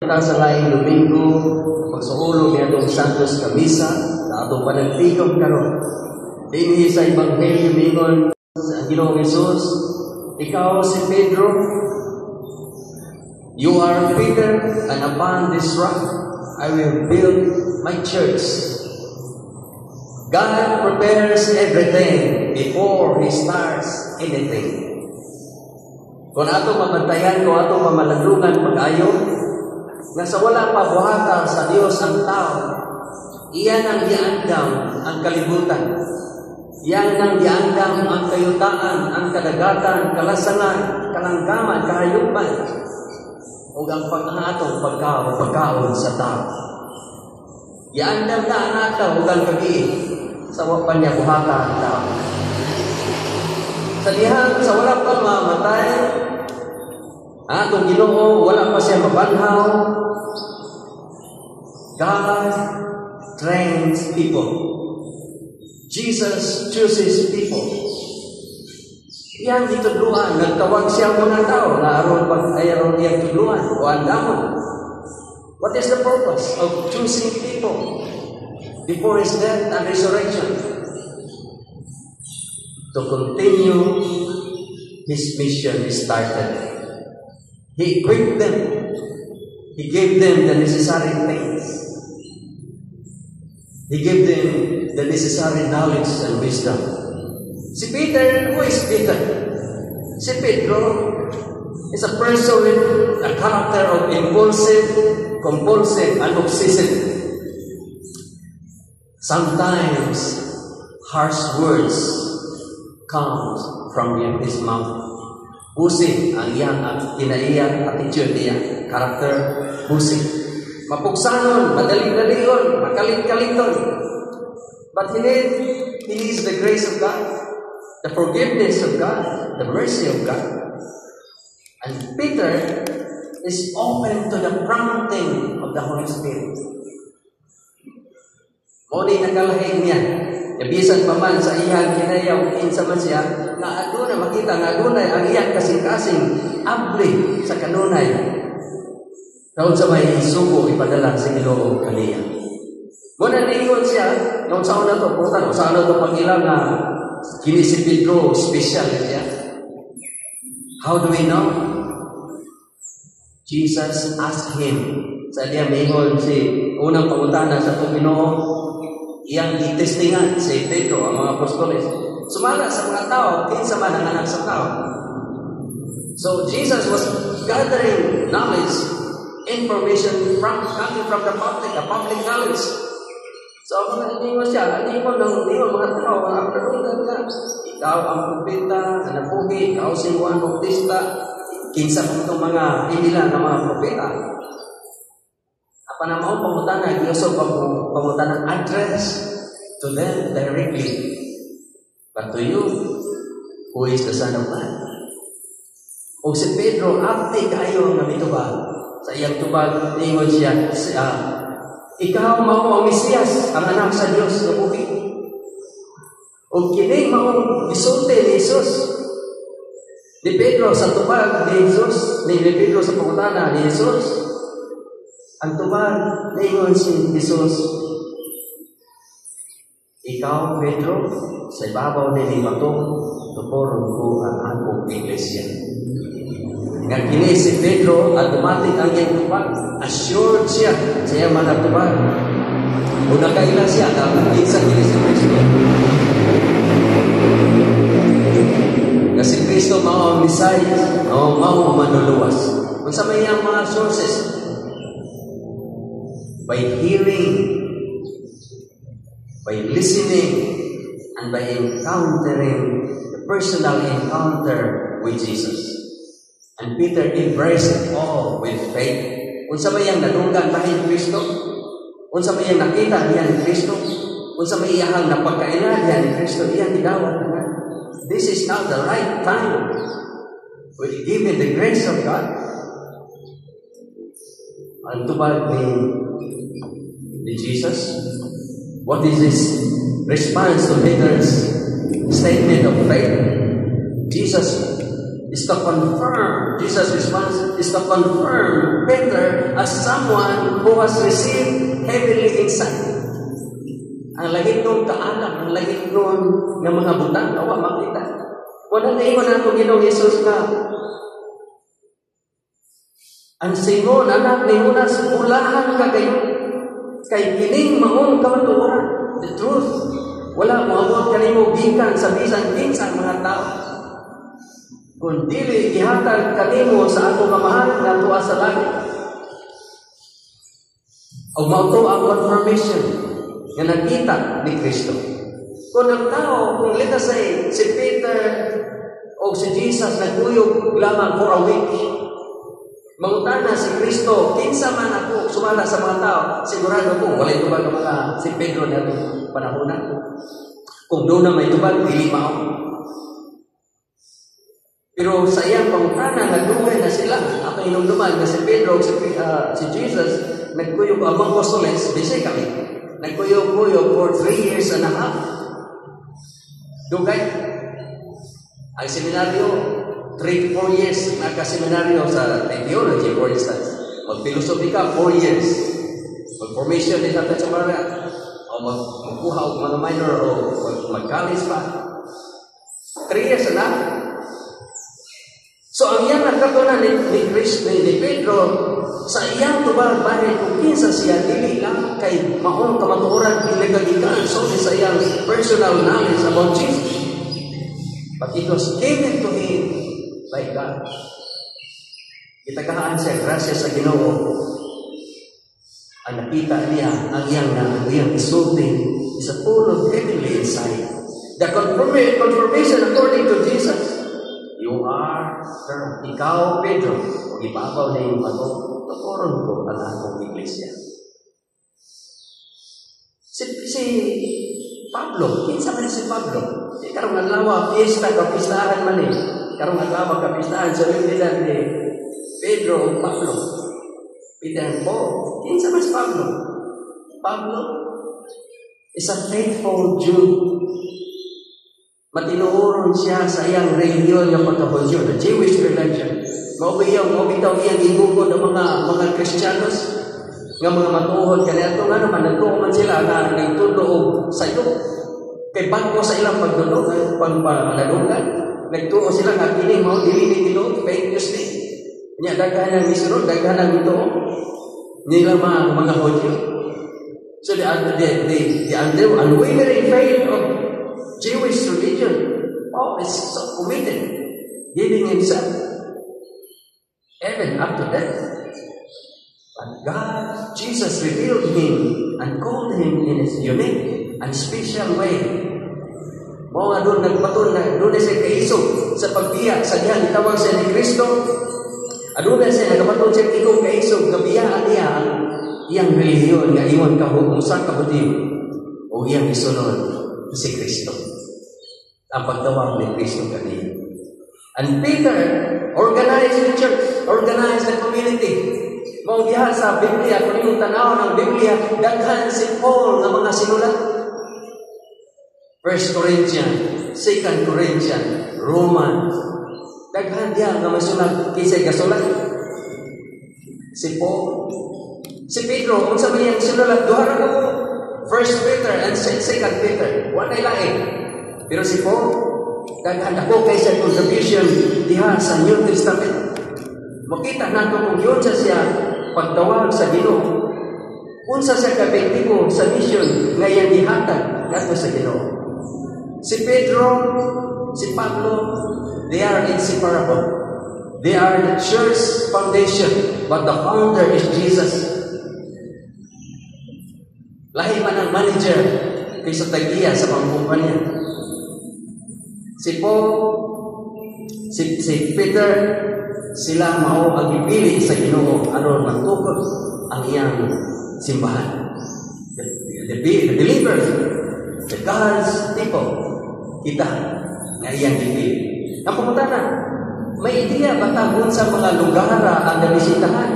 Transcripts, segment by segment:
sa laing Domingo, pagsuulog niya itong Santos Camisa, na itong panagtigong karon. Dinhi sa Ebanghelyo mingon sa Ginoong Hesus, ikaw si Pedro, you are Peter, and upon this rock I will build my church. God prepares everything before He starts anything. Kung ato mabantayan, kung ato mamalandungan pag-ayo, nga sa wala pa buhata sa Dios ang tao, iyan ang giandam ang kalibutan. Iyan ang giandam ang kayutaan, ang kadagatan, kalasangan, kalanggaman, kahayupan, o ang pag-angatong pagkaon sa tao. Giandam na anata o ang kagi sa wapan niya buhata ang tao. Sa dihang, sa wala pa mamatay, atong Ginoo, wala pa siya mabanhaw. God trains people. Jesus chooses people. Yan ditudluan. Nagtawag siya mga tao na aron pag-ayaron niyang tudluan o andamon. What is the purpose of choosing people before His death and resurrection? To continue His mission He started. He equipped them. He gave them the necessary things. He gave them the necessary knowledge and wisdom. Si Peter, who is Peter? Si Pedro is a person with a character of impulsive, compulsive, and obsessive. Sometimes harsh words come from his mouth. Busing ang iyang kinaiyak attitude niya, character, busing. Mapugsanon, madaling-daligon, makalit-kaliton. But he needs the grace of God, the forgiveness of God, the mercy of God. And Peter is open to the prompting of the Holy Spirit. Muli nakalahin niya. Ibisan pa man sa iyang kinayaw, kinsa man siya, na aduna makita nga adunay ang iyang kasing-kasing abli sa kanunay. Taon sa may sugo ipadala sa Ginoo kaniya. Muna niingon siya, noong sa una to, putan, sa una to pangilang na kini si Pedro, special siya. How do we know? Jesus asked him, sa diya mayingon si unang pangutana sa itong Ginoo, iyang itestingan si Pedro, ang mga apostoles. Sumala sa mga tao, kinsa man ang anak sa tao. So Jesus was gathering knowledge, information coming from the public, a public knowledge. So, hindi mo siya, hindi mo mga tao, ang tanungan ka, ikaw ang propeta, na napuhi, ikaw si Juan Bautista, kinsa mo itong mga inilan ng mga propeta. Apa na mo pamutan na, Diyos o pamutan ng address to them directly. But to you, who is the Son of Man? O si Pedro, abdi kayo nga mitubag. Sa iyang tubag, niingon siya, ikaw mao ang Mesiyas, ang anak sa Diyos na buhi. O kini mao gisulti ni Jesus. Ni Pedro sa tubag ni Jesus, ni Pedro sa pangutana ni Jesus. Ang tubag, niingon si Jesus, ikaw, Pedro, sa ibabaw ni batong tuporon ko ang akong iglesia. Nga kini si Pedro, automatic ang iyang tubag. Assured siya sa iyang mga tubag. O nakaila siya, nakakit sa kini si Kristo. Nga si Kristo, mga Messiah, mga manluluwas. Kung sa may iyang mga sources, by hearing, by listening, and by encountering the personal encounter with Jesus. And Peter embraced it all with faith. Unsa may iyang nadunggan bahid Kristo? Unsa may iyang nakita niya ni Kristo? Unsa may iyang napagkailan niya ni Kristo? Iyang gidawat na. This is now the right time. We give it the grace of God. Ang tubag ni Jesus. What is his response to Peter's statement of faith? Jesus is to confirm, Jesus' response is to confirm Peter as someone who has received heavenly insight. Ang langit nun kaalam, ang langit nun ng mga butang, kawa makita. Wala na iwan nato Ginoong Yesus ka. Ang Simon, anak ni Judas, ulahan ka kayo. Kay kining maong kamatuoran, the truth. Wala maabot kanimo gikan sa bisan kinsa mga tao. Kung dili ihatag kanimo sa akong kamahal nga tuwa sa langit. O mauto ang confirmation nga nakita ni Kristo. Kung ang tao, kung let us say, si Peter o si Jesus naguyog lamang for a week, mangutana si Kristo, kinsa man ako sumala sa mga tao, sigurado ko, wala itubag ng mga si Pedro na itong panahon na. Kung doon na may tubag, dili mao. Pero sa iyang pangutana, nagdugay na sila. Ako inumduman na si Pedro o si Jesus, nagkuyog ang mga apostoles, bisay kami. Nagkuyog-kuyog for 3 years and a half. Dugay. Ang seminaryo, 3-4 years nagka-seminaryo sa theology, for instance. Mag-philosophy ka, 4 years. Mag-formation din natin sa para. O magkuha o mga minor o mag-college pa. 3 years na. So, ang iyang nagkatunan ni Pedro, sa iyang tubag bahay kung kinsa siya, dili lang kay maong kamatuoran, pinagagikaan, so sa iyang personal knowledge about Jesus. But it was given to him by God. Itagahaan siya, grasya sa Ginoo. Ang nakita niya, ang iyang isulti is a full of heavenly insight. The confirmation according to Jesus, you are, sir, ikaw, Pedro, o ibabaw na yung bato, tukuron ko ang akong iglesia. Si Pablo, kinsa man si Pablo? Karong adlaw fiesta kapistahan man eh. Karong adlaw kapistahan sa Biblia ni Pedro o Pablo. Peter po, kinsa man si Pablo? Pablo is a faithful Jew. Matinuoron siya sa iyang religion ng pagkabudyo, the Jewish religion. Mabitaw iyang igugod ng mga Kristiyanos nga mga matuhod kaniadto nga naman nagtuo man sila na nagtudo og sayo. Kay bago sa ilang pagdulog, pagpanalugan, nagtuo sila nga kini mao dili ni Ginoo, fake news ni. Nya daghan ang misunod, daghan ang ituo. Nila mga Hudyo. So the unwavering faith of Jewish religion, is so committed, giving himself even after death. But God, Jesus revealed him and called him in his unique and special way. Mga nga doon nagbaton na doon na siya kaisog sa pagbiya sa diyan itawag siya ni Kristo. Doon na siya nagbaton siya ikong kaisog gabiyaan niya ang iyang relihiyon nga iwan kahumusan kabutiw o iyang isunod si Kristo. Ang pagtawag ni Kristo kanina. And Peter organized the church, organized the community. Mao diha sa Biblia, kung imong tanaw ng Biblia, daghan si Paul nga mga sinulat. 1 Corinthians, 2 Corinthians, Romans. Daghan diha nga masulat kisay gasulat. Si Paul, si Pedro, unsa man iyang sinulat duha ra ko. 1 Peter and 2 Peter. Wa nay lain. Pero si Paul, daghan ako kay sa contribution diha sa New Testament. Makita nato kung yun siya pagtawag sa Ginoo. Unsa siya ka-epektibo sa mission nga iyang gihatag ngadto sa Ginoo. Si Pedro, si Pablo, they are inseparable. They are the church foundation, but the founder is Jesus. Lahi man ang manager kaysa tagiya sa mga kumpanya. Si Paul, si Peter, sila mao ang ipili sa Ginoo aron magtukod ang iyang simbahan. The believers, the God's people, kita nga iyang ipili. Ang pumutana, may ideya ba tagon sa mga lugar ang nabisitahan?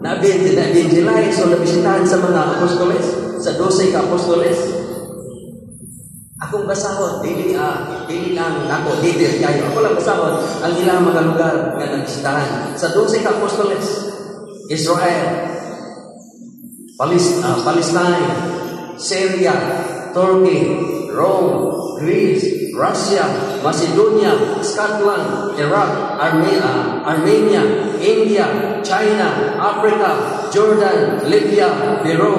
Na-evangelize o nabisitahan sa mga apostoles, sa 12 ka apostoles? Akong basahon, dili lang ako, leader kayo. Ako lang basahon, ang ilang mga lugar nga nagsitahan. Sa 12 ka apostoles, Israel, Palestine, Syria, Turkey, Rome, Greece, Russia, Macedonia, Scotland, Iraq, Armenia, India, China, Africa, Jordan, Libya, Peru,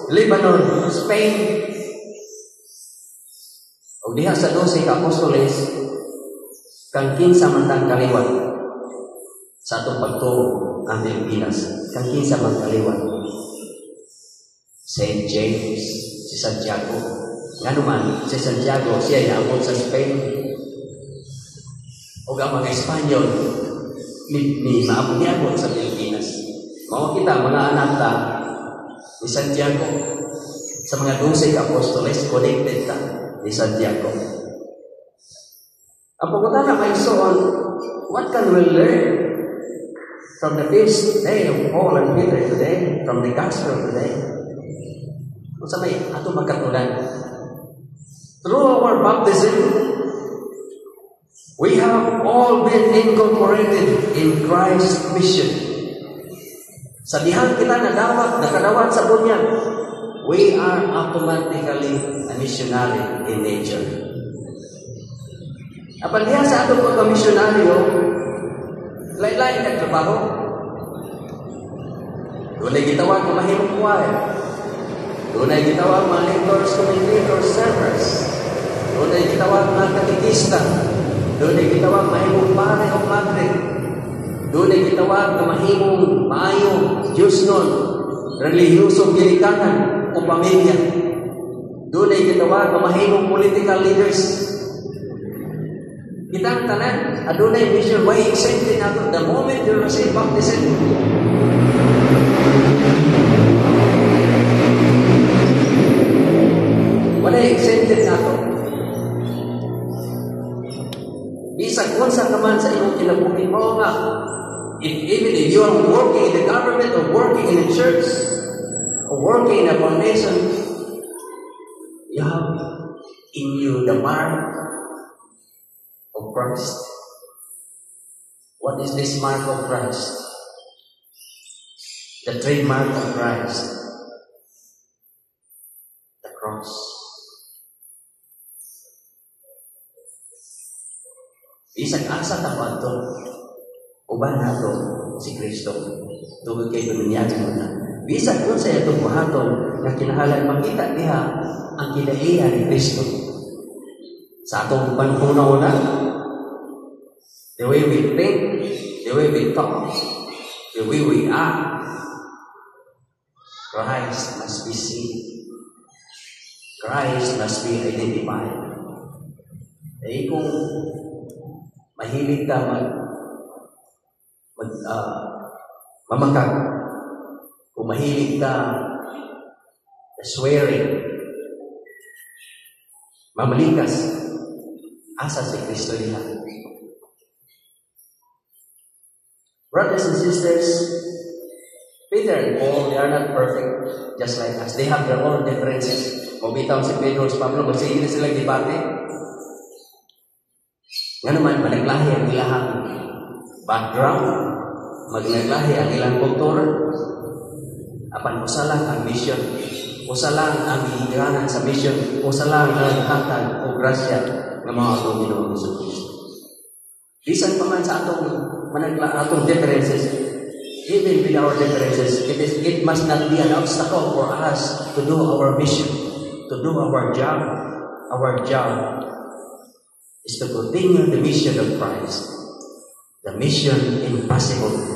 Lebanon, Spain. O diha sa 12 ka apostoles, kang kinsa man tang kaliwat sa atong pagtuo ang Pilipinas, kang kinsa man kaliwat. St. James, si Santiago. Nga naman, si Santiago, siya naabot sa Spain. O ang mga Espanyol, ni maabot niya sa Pilipinas. Mga kita, mga anak ta, ni Santiago, sa mga 12 apostoles, connected ta ni Santiago. Ang pagkutana may soon, what can we learn from the feast day of Paul and Peter today, from the gospel today? Kung sa may ato magkatulan. Through our baptism, we have all been incorporated in Christ's mission. Sa dihan kita nakadawat sa bunyag, we are automatically a missionary in nature. Apan diha sa atong pagka-misyonaryo, lain-lain ang trabaho. Doon ay gitawag ng mahimong choir. Doon ay gitawag mga lectors, commentators, servers. Doon ay gitawag mga katikista. Doon ay gitawag mahimong pare o madre. Doon ay gitawag na mahimong maayo, Diyos nun, relihiyosong gilikanan o pamilya. Doon ay gitawag na mahimong political leaders. Kita ang tanan, adunay mission, why exempted nato the moment you receive baptism. Wala exempted nato. Bisag unsa ka man sa imong kinabuhi mo nga, even if you are working in the government or working in a church or working in a foundation, you have in you the mark of Christ. What is this mark of Christ? The trademark of Christ. The cross. Isang asa tapat to. Uban nato si Kristo. Tugod kay duminyagan mo na. Bisag kung sa itong buhaton na kinahalan makita niya ang kinaiya ni Kristo. Sa atong panahon na, the way we think, the way we talk, the way we act, Christ must be seen. Christ must be identified. Eh kung mahilig ka mamakag, kung mahilig ka swearing, mamalikas, asa si Kristo nila. Brothers and sisters, Peter and Paul, they are not perfect just like us. They have their own differences. Mabitaw si Pedro at Pablo, magsige na silang debate. Nga naman, managlahi ang ilang background, magnaglahi ang ilang kultura. Apan usa lang ang mission. Usa lang ang higiranan sa mission. Usa lang ang hatag o grasya ng mga atong Ginoong Jesucristo. Bisan pa man sa atong differences, even with our differences, it must not be an obstacle for us to do our mission, to do our job. Our job is to continue the mission of Christ. The mission impossible.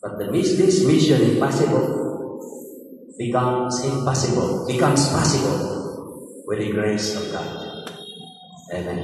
But this mission impossible becomes possible with the grace of God. Amen.